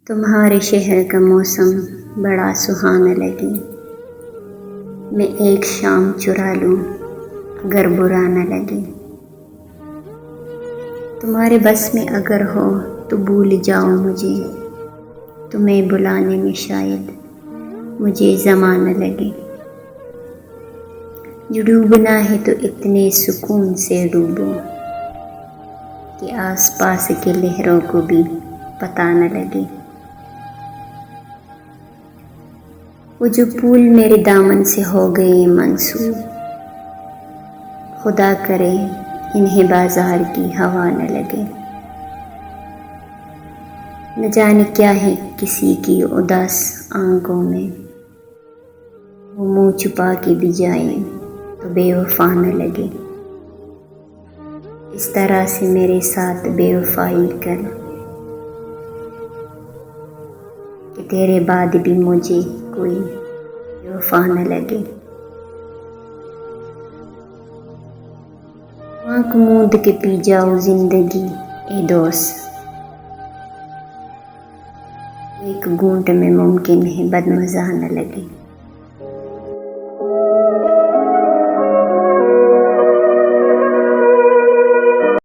तुम्हारे शहर का मौसम बड़ा सुहाना लगे। मैं एक शाम चुरा लूं अगर बुरा न लगे। तुम्हारे बस में अगर हो तो भूल जाओ मुझे। तुम्हें बुलाने में शायद मुझे ज़माना लगे। जो डूबना है तो इतने सुकून से डूबो कि आसपास के लहरों को भी पता न लगे। वो जो फूल मेरे दामन से हो गए मंसूर, खुदा करे इन्हें बाजार की हवा न लगे। न जाने क्या है किसी की उदास आंखों में, वो मुंह छुपा के भी जाए तो बेवफा न लगे। इस तरह से मेरे साथ बेवफाई कर कि तेरे बाद भी मुझे कोई बेवफा न लगे। आँख मूंद के पी जाओ जिंदगी ए दोस्त, एक घूंट में मुमकिन है बदमज़ा न लगे।